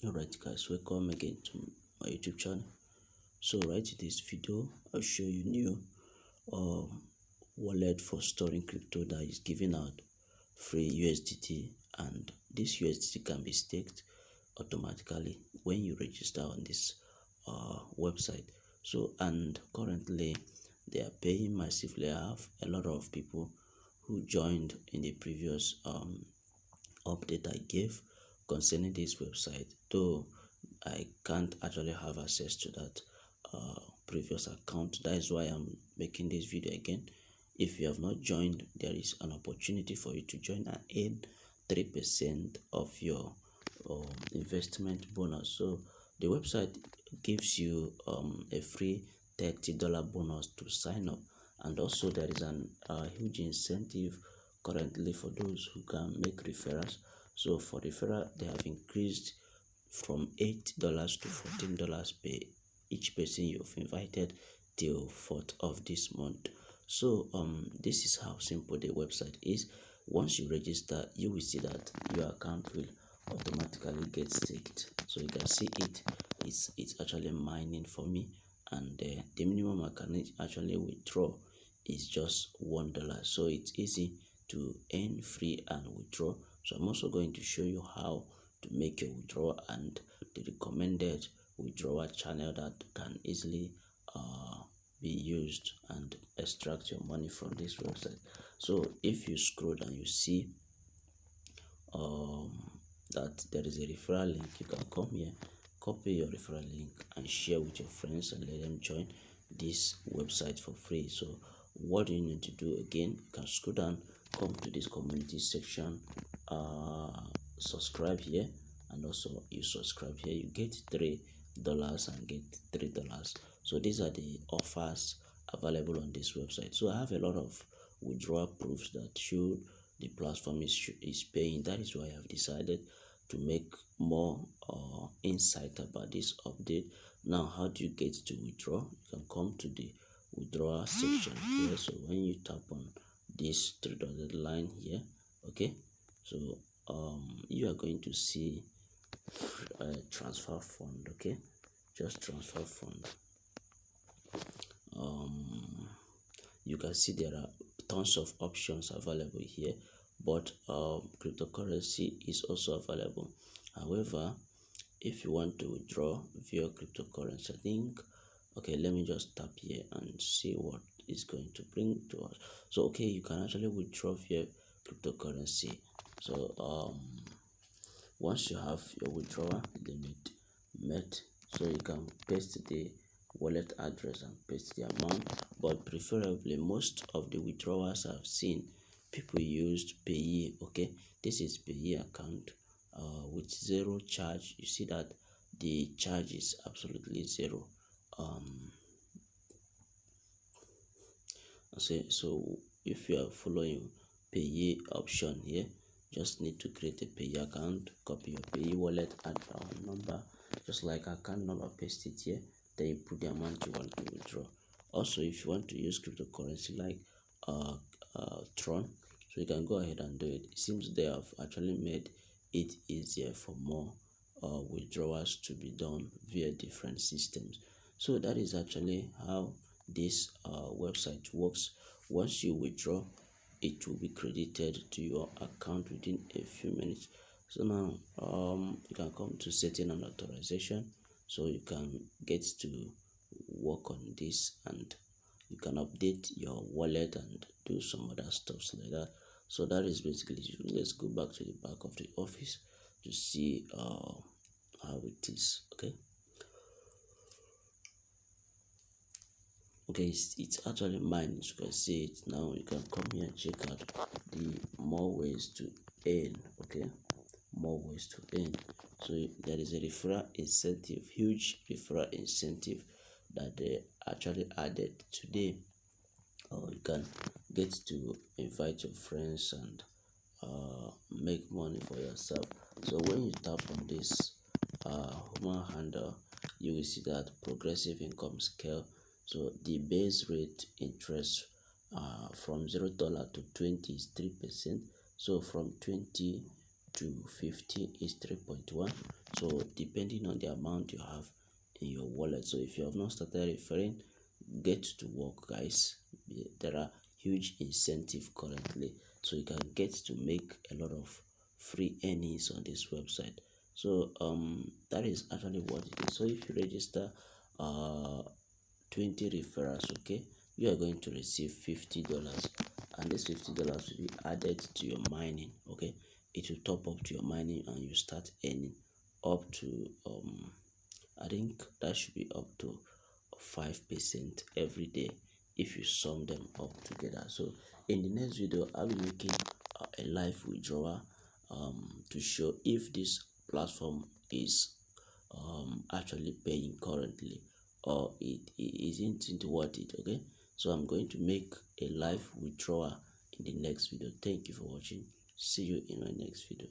Alright guys, welcome again to my YouTube channel. So right in this video, I'll show you new wallet for storing crypto that is giving out free USDT, and this USDT can be staked automatically when you register on this website. So, and currently they are paying massively. I have a lot of people who joined in the previous update I gave concerning this website, though I can't actually have access to that previous account. That is why I'm making this video again. If you have not joined, there is an opportunity for you to join and earn 3% of your investment bonus. So the website gives you a free $30 bonus to sign up, and also there is an huge incentive currently for those who can make referrals. So for referral, they have increased from $8 to $14 per each person you've invited till 4th of this month. So this is how simple the website is. Once you register, you will see that your account will automatically get staked. So you can see it's actually mining for me, and the minimum I can actually withdraw is just $1. So it's easy to earn free and withdraw. So I'm also going to show you how to make your withdrawal and the recommended withdrawal channel that can easily be used and extract your money from this website. So if you scroll down, you see that there is a referral link. You can come here, copy your referral link and share with your friends and let them join this website for free. So what do you need to do? Again, you can scroll down, come to this community section, subscribe here, and also you subscribe here, you get $3 and get $3. So these are the offers available on this website. So I have a lot of withdrawal proofs that show the platform is paying. That is why I have decided to make more insight about this update. Now, how do you get to withdraw? You can come to the withdrawal section here. So when you tap on this three-dotted line here, okay, so you are going to see transfer fund. Okay, just transfer fund. You can see there are tons of options available here, but cryptocurrency is also available. However, if you want to withdraw via cryptocurrency, I think, okay, let me just tap here and see what is going to bring to us. So okay, you can actually withdraw via cryptocurrency. So once you have your withdrawal limit met, so you can paste the wallet address and paste the amount, but preferably most of the withdrawals I've seen, people used payee. Okay, this is payee account with zero charge. You see that the charge is absolutely zero. So if you are following payee option here, just need to create a payee account, copy your payee wallet, add our number, just like account number, paste it here, then you put the amount you want to withdraw. Also, if you want to use cryptocurrency like Tron, so you can go ahead and do it. It seems they have actually made it easier for more withdrawals to be done via different systems. So that is actually how this website works. Once you withdraw, it will be credited to your account within a few minutes. So now you can come to setting and authorization, so you can get to work on this, and you can update your wallet and do some other stuff like that. So that is basically it. Let's go back to the back of the office to see how it is. Okay, it's actually mine. As you can see it now. You can come here and check out the more ways to earn. Okay, more ways to earn. So there is a referral incentive, huge referral incentive that they actually added today. You can get to invite your friends and make money for yourself. So when you tap on this human handle, you will see that progressive income scale. So the base rate interest from $0 to 20 is 3%. So from 20 to 50 is 3.1. So depending on the amount you have in your wallet. So if you have not started referring, get to work, guys. There are huge incentive currently, so you can get to make a lot of free earnings on this website. So that is actually what it is. So if you register 20 referrals, okay, you are going to receive $50, and this $50 will be added to your mining. Okay, it will top up to your mining and you start earning up to I think that should be up to 5% every day if you sum them up together. So in the next video, I'll be making a live withdrawal to show if this platform is actually paying currently, or it isn't worth it. Okay, so I'm going to make a live withdrawal in the next video. Thank you for watching. See you in my next video.